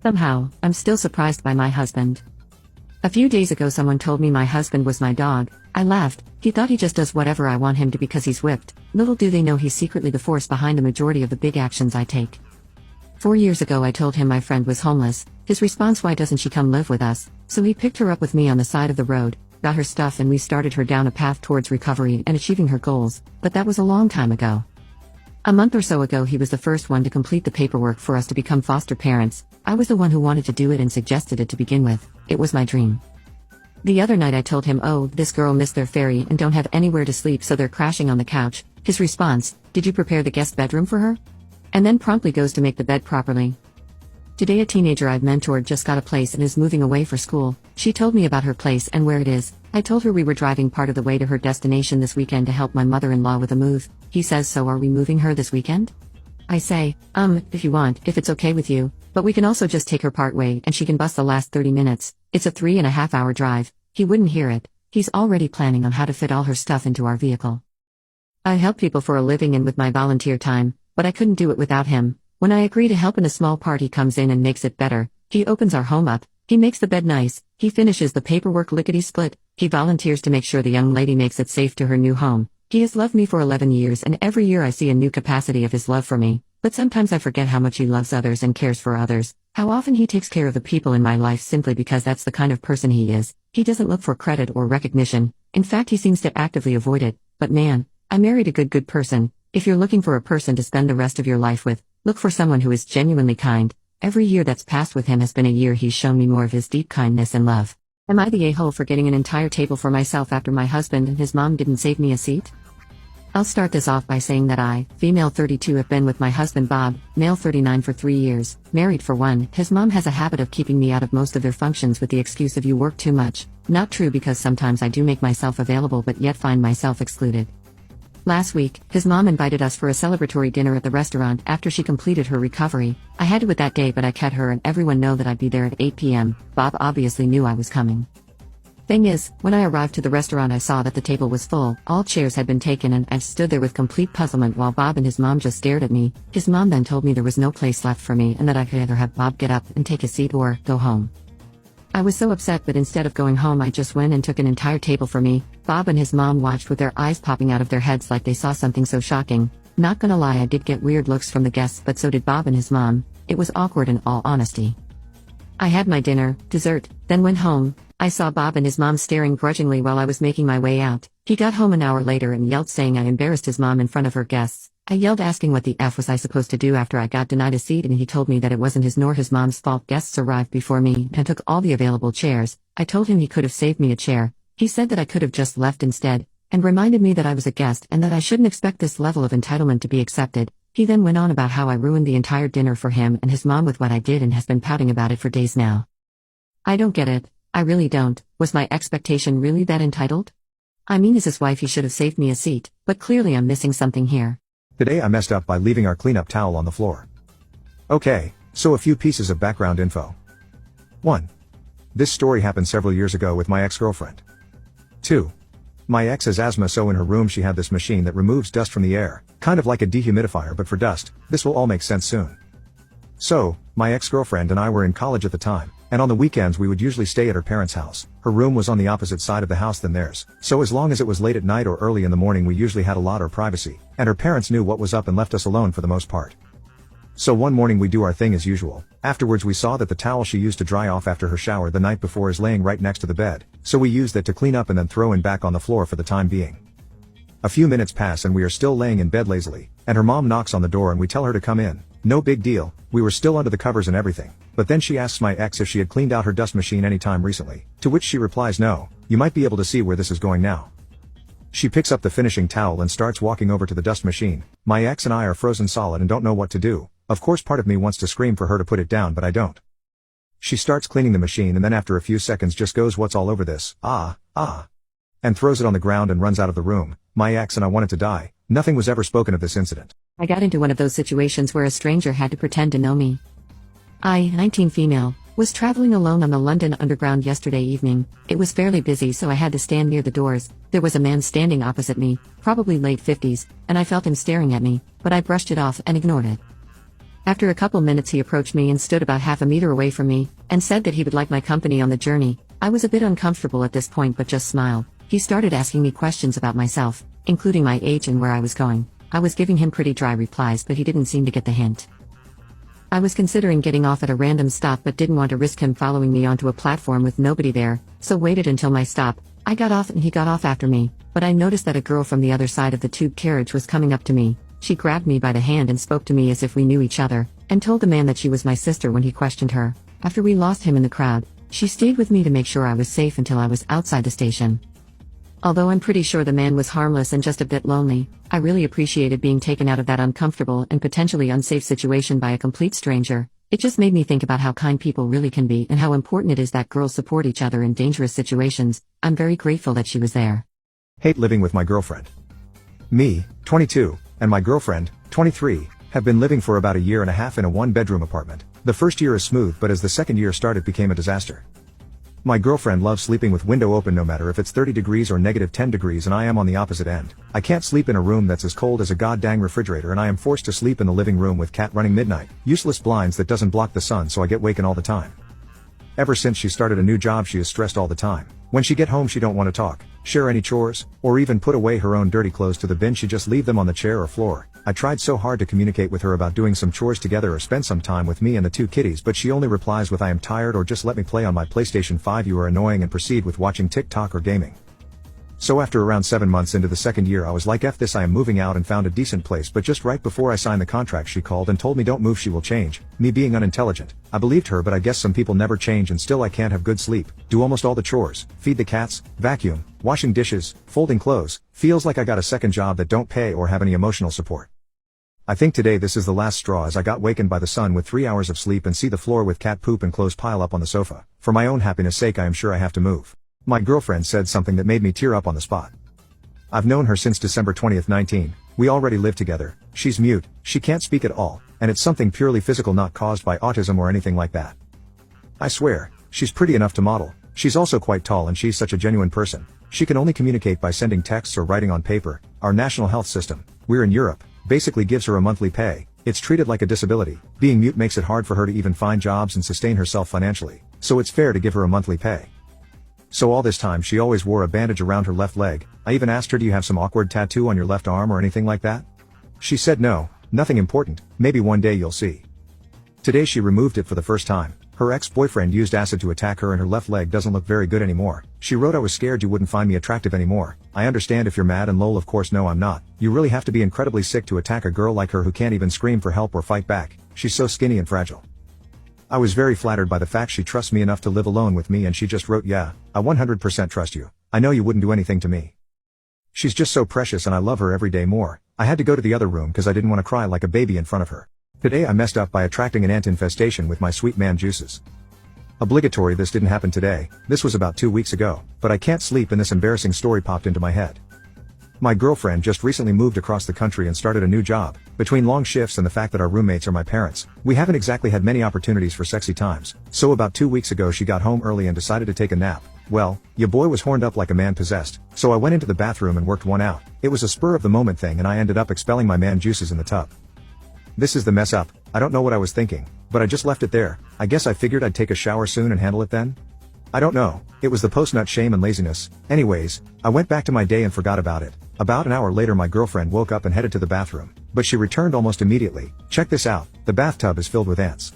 Somehow, I'm still surprised by my husband. A few days ago someone told me my husband was my dog. I laughed. He thought he just does whatever I want him to because he's whipped. Little do they know he's secretly the force behind the majority of the big actions I take. 4 years ago I told him my friend was homeless. His response, "Why doesn't she come live with us?" So he picked her up with me on the side of the road, got her stuff, and we started her down a path towards recovery and achieving her goals, but that was a long time ago. A month or so ago he was the first one to complete the paperwork for us to become foster parents. I was the one who wanted to do it and suggested it to begin with. It was my dream. The other night I told him, "Oh, this girl missed their ferry and don't have anywhere to sleep, so they're crashing on the couch." His response, "Did you prepare the guest bedroom for her?" And then promptly goes to make the bed properly. Today a teenager I've mentored just got a place and is moving away for school. She told me about her place and where it is. I told her we were driving part of the way to her destination this weekend to help my mother-in-law with a move. He says, "So are we moving her this weekend?" I say, if you want, if it's okay with you, but we can also just take her part way and she can bus the last 30 minutes. It's a 3.5-hour drive. He wouldn't hear it. He's already planning on how to fit all her stuff into our vehicle. I help people for a living and with my volunteer time, but I couldn't do it without him. When I agree to help in a small part, he comes in and makes it better. He opens our home up. He makes the bed nice. He finishes the paperwork lickety-split. He volunteers to make sure the young lady makes it safe to her new home. He has loved me for 11 years and every year I see a new capacity of his love for me, but sometimes I forget how much he loves others and cares for others, how often he takes care of the people in my life simply because that's the kind of person he is. He doesn't look for credit or recognition. In fact, he seems to actively avoid it. But man, I married a good person. If you're looking for a person to spend the rest of your life with, look for someone who is genuinely kind. Every year that's passed with him has been a year he's shown me more of his deep kindness and love. Am I the a-hole for getting an entire table for myself after my husband and his mom didn't save me a seat? I'll start this off by saying that I, female 32, have been with my husband Bob, male 39, for 3 years, married for 1. His mom has a habit of keeping me out of most of their functions with the excuse of "you work too much." Not true, because sometimes I do make myself available but yet find myself excluded. Last week, his mom invited us for a celebratory dinner at the restaurant after she completed her recovery. I had to it that day, but I kept her and everyone know that I'd be there at 8 p.m. Bob obviously knew I was coming. Thing is, when I arrived to the restaurant I saw that the table was full, all chairs had been taken, and I stood there with complete puzzlement while Bob and his mom just stared at me. His mom then told me there was no place left for me and that I could either have Bob get up and take a seat or go home. I was so upset, but instead of going home I just went and took an entire table for me. Bob and his mom watched with their eyes popping out of their heads like they saw something so shocking. Not gonna lie, I did get weird looks from the guests, but so did Bob and his mom. It was awkward in all honesty. I had my dinner, dessert, then went home. I saw Bob and his mom staring grudgingly while I was making my way out. He got home an hour later and yelled, saying I embarrassed his mom in front of her guests. I yelled, asking what the F was I supposed to do after I got denied a seat, and he told me that it wasn't his nor his mom's fault. Guests arrived before me and took all the available chairs. I told him he could have saved me a chair. He said that I could have just left instead, and reminded me that I was a guest and that I shouldn't expect this level of entitlement to be accepted. He then went on about how I ruined the entire dinner for him and his mom with what I did and has been pouting about it for days now. I don't get it. I really don't. Was my expectation really that entitled? I mean, as his wife he should have saved me a seat, but clearly I'm missing something here. Today I messed up by leaving our cleanup towel on the floor. Okay, so a few pieces of background info. 1. This story happened several years ago with my ex-girlfriend. 2. My ex has asthma, so in her room she had this machine that removes dust from the air, kind of like a dehumidifier but for dust. This will all make sense soon. So, my ex-girlfriend and I were in college at the time, and on the weekends we would usually stay at her parents' house. Her room was on the opposite side of the house than theirs, so as long as it was late at night or early in the morning we usually had a lot of privacy, and her parents knew what was up and left us alone for the most part. So one morning we do our thing as usual. Afterwards we saw that the towel she used to dry off after her shower the night before is laying right next to the bed, so we used that to clean up and then throw in back on the floor for the time being. A few minutes pass and we are still laying in bed lazily, and her mom knocks on the door and we tell her to come in. No big deal, we were still under the covers and everything, but then she asks my ex if she had cleaned out her dust machine any time recently, to which she replies no. You might be able to see where this is going now. She picks up the finishing towel and starts walking over to the dust machine. My ex and I are frozen solid and don't know what to do. Of course part of me wants to scream for her to put it down, but I don't. She starts cleaning the machine and then after a few seconds just goes, "What's all over this? And throws it on the ground and runs out of the room. My ex and I wanted to die. Nothing was ever spoken of this incident. I got into one of those situations where a stranger had to pretend to know me. I, 19 female, was traveling alone on the London Underground yesterday evening. It was fairly busy, so I had to stand near the doors. There was a man standing opposite me, probably late 50s, and I felt him staring at me, but I brushed it off and ignored it. After a couple minutes he approached me and stood about half a meter away from me, and said that he would like my company on the journey. I was a bit uncomfortable at this point but just smiled. He started asking me questions about myself, including my age and where I was going. I was giving him pretty dry replies but he didn't seem to get the hint. I was considering getting off at a random stop but didn't want to risk him following me onto a platform with nobody there, so waited until my stop. I got off and he got off after me, but I noticed that a girl from the other side of the tube carriage was coming up to me. She grabbed me by the hand and spoke to me as if we knew each other, and told the man that she was my sister when he questioned her. After we lost him in the crowd, she stayed with me to make sure I was safe until I was outside the station. Although I'm pretty sure the man was harmless and just a bit lonely, I really appreciated being taken out of that uncomfortable and potentially unsafe situation by a complete stranger. It just made me think about how kind people really can be and how important it is that girls support each other in dangerous situations. I'm very grateful that she was there. Hate living with my girlfriend. Me, 22, and my girlfriend, 23, have been living for about a year and a half in a one-bedroom apartment. The first year is smooth but as the second year started it became a disaster. My girlfriend loves sleeping with window open no matter if it's 30 degrees or negative 10 degrees and I am on the opposite end. I can't sleep in a room that's as cold as a goddamn refrigerator and I am forced to sleep in the living room with cat running midnight. Useless blinds that doesn't block the sun so I get waken all the time. Ever since she started a new job she is stressed all the time. When she get home she don't want to talk, share any chores, or even put away her own dirty clothes to the bin. She just leave them on the chair or floor. I tried so hard to communicate with her about doing some chores together or spend some time with me and the two kitties but she only replies with I am tired or just let me play on my PlayStation 5. You are annoying and proceed with watching TikTok or gaming. So after around 7 months into the second year I was like F this, I am moving out and found a decent place, but just right before I signed the contract she called and told me don't move, she will change. Me being unintelligent, I believed her, but I guess some people never change and still I can't have good sleep, do almost all the chores, feed the cats, vacuum, washing dishes, folding clothes, feels like I got a second job that don't pay or have any emotional support. I think today this is the last straw as I got wakened by the sun with 3 hours of sleep and see the floor with cat poop and clothes pile up on the sofa. For my own happiness sake I am sure I have to move. My girlfriend said something that made me tear up on the spot. I've known her since December 20th, 19. We already live together. She's mute, she can't speak at all, and it's something purely physical, not caused by autism or anything like that. I swear, she's pretty enough to model. She's also quite tall and she's such a genuine person. She can only communicate by sending texts or writing on paper. Our national health system, we're in Europe, basically gives her a monthly pay. It's treated like a disability. Being mute makes it hard for her to even find jobs and sustain herself financially, so it's fair to give her a monthly pay. So all this time she always wore a bandage around her left leg. I even asked her, do you have some awkward tattoo on your left arm or anything like that? She said no, nothing important, maybe one day you'll see. Today she removed it for the first time. Her ex-boyfriend used acid to attack her and her left leg doesn't look very good anymore. She wrote, I was scared you wouldn't find me attractive anymore. I understand if you're mad, and lol, of course no I'm not. You really have to be incredibly sick to attack a girl like her who can't even scream for help or fight back. She's so skinny and fragile. I was very flattered by the fact she trusts me enough to live alone with me, and she just wrote, yeah, I 100% trust you. I know you wouldn't do anything to me. She's just so precious and I love her every day more. I had to go to the other room because I didn't want to cry like a baby in front of her. Today I messed up by attracting an ant infestation with my sweet man juices. Obligatory, this didn't happen today, this was about 2 weeks ago, but I can't sleep and this embarrassing story popped into my head. My girlfriend just recently moved across the country and started a new job. Between long shifts and the fact that our roommates are my parents, we haven't exactly had many opportunities for sexy times. So about 2 weeks ago she got home early and decided to take a nap. Well, ya boy was horned up like a man possessed, so I went into the bathroom and worked one out. It was a spur of the moment thing and I ended up expelling my man juices in the tub. This is the mess up. I don't know what I was thinking, but I just left it there. I guess I figured I'd take a shower soon and handle it then? I don't know, it was the post-nut shame and laziness. Anyways, I went back to my day and forgot about it. About an hour later my girlfriend woke up and headed to the bathroom, but she returned almost immediately. Check this out, the bathtub is filled with ants.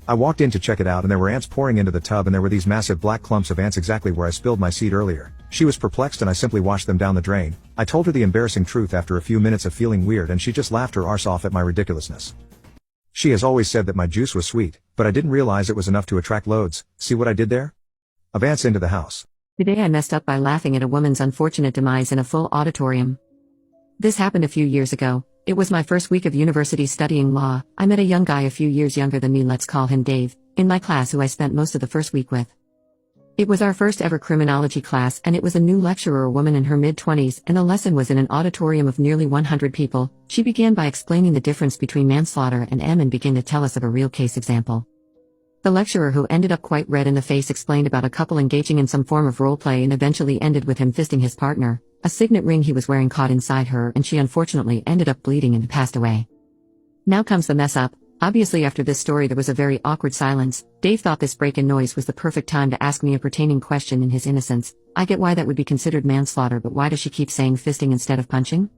I walked in to check it out and there were ants pouring into the tub and there were these massive black clumps of ants exactly where I spilled my seed earlier. She was perplexed and I simply washed them down the drain. I told her the embarrassing truth after a few minutes of feeling weird and she just laughed her arse off at my ridiculousness. She has always said that my juice was sweet, but I didn't realize it was enough to attract loads. See what I did there? Of ants into the house. Today I messed up by laughing at a woman's unfortunate demise in a full auditorium. This happened a few years ago. It was my first week of university studying law. I met a young guy a few years younger than me, let's call him Dave, in my class who I spent most of the first week with. It was our first ever criminology class and it was a new lecturer, a woman in her mid-20s, and the lesson was in an auditorium of nearly 100 people. She began by explaining the difference between manslaughter and began to tell us of a real case example. The lecturer, who ended up quite red in the face, explained about a couple engaging in some form of role play and eventually ended with him fisting his partner. A signet ring he was wearing caught inside her and she unfortunately ended up bleeding and passed away. Now comes the mess up. Obviously, after this story, there was a very awkward silence. Dave thought this break in noise was the perfect time to ask me a pertaining question in his innocence. I get why that would be considered manslaughter, but why does she keep saying fisting instead of punching?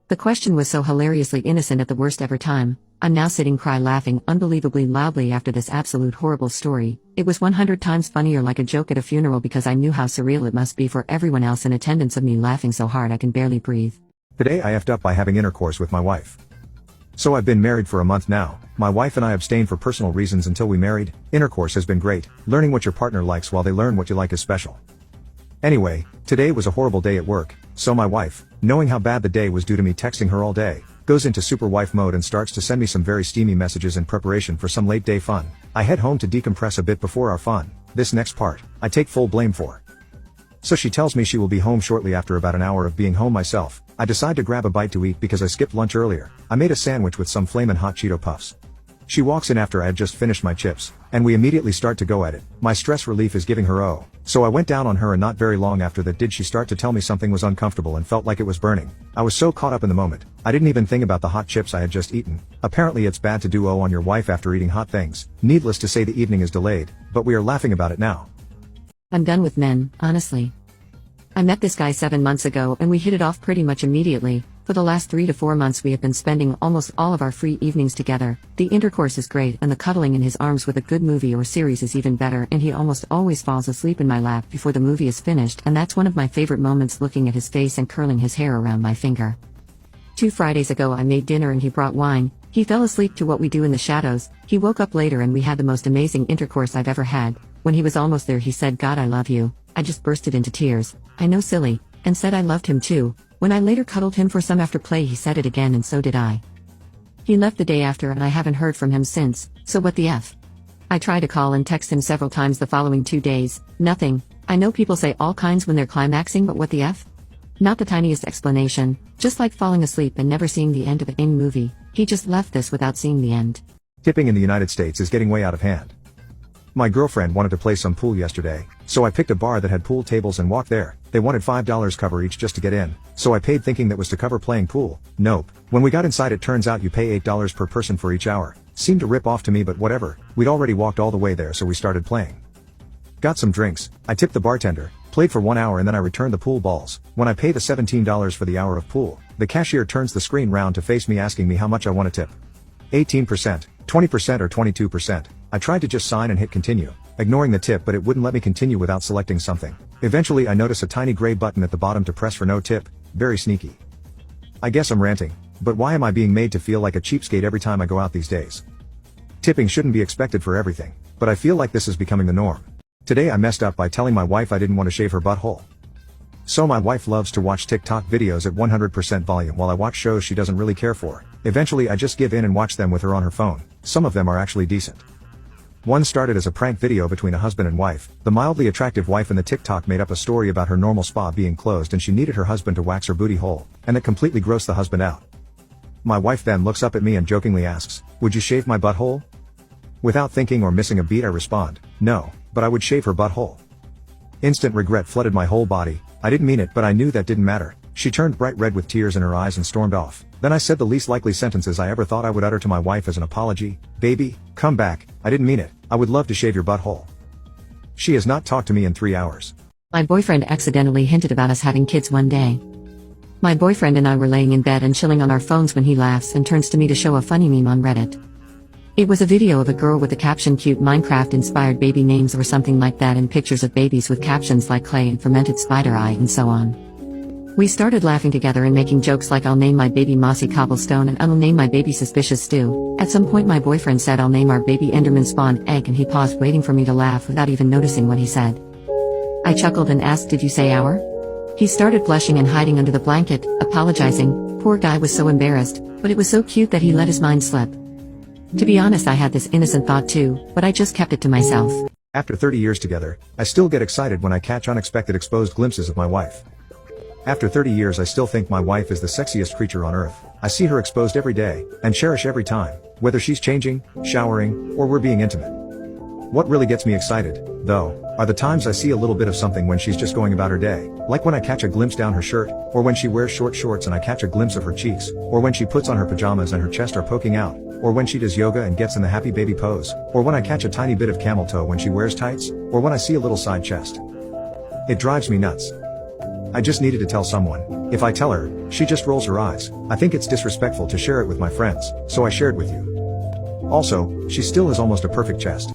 The question was so hilariously innocent at the worst ever time. I'm now sitting laughing unbelievably loudly after this absolute horrible story. It was 100 times funnier, like a joke at a funeral, because I knew how surreal it must be for everyone else in attendance of me laughing so hard I can barely breathe. Today I effed up by having intercourse with my wife. So I've been married for a month now. My wife and I abstained for personal reasons until we married. Intercourse has been great. Learning what your partner likes while they learn what you like is special. Anyway, today was a horrible day at work, so my wife, knowing how bad the day was due to me texting her all day, goes into super wife mode and starts to send me some very steamy messages in preparation for some late day fun. I head home to decompress a bit before our fun. This next part, I take full blame for. So she tells me she will be home shortly after about an hour of being home myself. I decide to grab a bite to eat because I skipped lunch earlier. I made a sandwich with some flamin' hot Cheeto puffs. She walks in after I had just finished my chips, and we immediately start to go at it. My stress relief is giving her O. So I went down on her, and not very long after that did she start to tell me something was uncomfortable and felt like it was burning. I was so caught up in the moment, I didn't even think about the hot chips I had just eaten. Apparently it's bad to do O on your wife after eating hot things. Needless to say, the evening is delayed, but we are laughing about it now. I'm done with men, honestly. I met this guy 7 months ago and we hit it off pretty much immediately. For the last 3 to 4 months we have been spending almost all of our free evenings together. The intercourse is great and the cuddling in his arms with a good movie or series is even better, and he almost always falls asleep in my lap before the movie is finished, and that's one of my favorite moments, looking at his face and curling his hair around my finger. 2 Fridays ago I made dinner and he brought wine. He fell asleep to what we do in the shadows. He woke up later and we had the most amazing intercourse I've ever had. When he was almost there he said, "God, I love you." I just bursted into tears. I know, silly, and said I loved him too. When I later cuddled him for some after play he said it again, and so did I. He left the day after and I haven't heard from him since, so what the F? I tried to call and text him several times the following 2 days, nothing. I know people say all kinds when they're climaxing, but what the F? Not the tiniest explanation, just like falling asleep and never seeing the end of a movie. He just left this without seeing the end. Tipping in the United States is getting way out of hand. My girlfriend wanted to play some pool yesterday, so I picked a bar that had pool tables and walked there. They wanted $5 cover each just to get in, so I paid thinking that was to cover playing pool. Nope. When we got inside it turns out you pay $8 per person for each hour. Seemed to rip off to me, but whatever. We'd already walked all the way there, so we started playing. Got some drinks, I tipped the bartender, played for 1 hour, and then I returned the pool balls. When I pay the $17 for the hour of pool, the cashier turns the screen round to face me asking me how much I want to tip. 18%, 20% or 22%. I tried to just sign and hit continue, ignoring the tip, but it wouldn't let me continue without selecting something. Eventually I notice a tiny gray button at the bottom to press for no tip. Very sneaky. I guess I'm ranting, but why am I being made to feel like a cheapskate every time I go out these days? Tipping shouldn't be expected for everything, but I feel like this is becoming the norm. Today I messed up by telling my wife I didn't want to shave her butthole. So my wife loves to watch TikTok videos at 100% volume while I watch shows she doesn't really care for. Eventually I just give in and watch them with her on her phone. Some of them are actually decent. One started as a prank video between a husband and wife. The mildly attractive wife in the TikTok made up a story about her normal spa being closed and she needed her husband to wax her booty hole, and that completely grossed the husband out. My wife then looks up at me and jokingly asks, "Would you shave my butthole?" Without thinking or missing a beat I respond, "No, but I would shave her butthole." Instant regret flooded my whole body. I didn't mean it, but I knew that didn't matter. She turned bright red with tears in her eyes and stormed off. Then I said the least likely sentences I ever thought I would utter to my wife as an apology. "Baby, come back, I didn't mean it. I would love to shave your butthole." She has not talked to me in 3 hours. My boyfriend accidentally hinted about us having kids one day. My boyfriend and I were laying in bed and chilling on our phones when he laughs and turns to me to show a funny meme on Reddit. It was a video of a girl with the caption "cute Minecraft-inspired baby names" or something like that, and pictures of babies with captions like clay and fermented spider eye and so on. We started laughing together and making jokes like, "I'll name my baby Mossy Cobblestone," and "I'll name my baby Suspicious Stew." At some point my boyfriend said, "I'll name our baby Enderman Spawn Egg," and he paused, waiting for me to laugh without even noticing what he said. I chuckled and asked, "Did you say our?" He started blushing and hiding under the blanket, apologizing. Poor guy was so embarrassed, but it was so cute that he let his mind slip. To be honest, I had this innocent thought too, but I just kept it to myself. After 30 years together, I still get excited when I catch unexpected exposed glimpses of my wife. After 30 years I still think my wife is the sexiest creature on earth. I see her exposed every day, and cherish every time, whether she's changing, showering, or we're being intimate. What really gets me excited, though, are the times I see a little bit of something when she's just going about her day, like when I catch a glimpse down her shirt, or when she wears short shorts and I catch a glimpse of her cheeks, or when she puts on her pajamas and her chest are poking out, or when she does yoga and gets in the happy baby pose, or when I catch a tiny bit of camel toe when she wears tights, or when I see a little side chest. It drives me nuts. I just needed to tell someone. If I tell her, she just rolls her eyes. I think it's disrespectful to share it with my friends, so I shared with you. Also, she still has almost a perfect chest.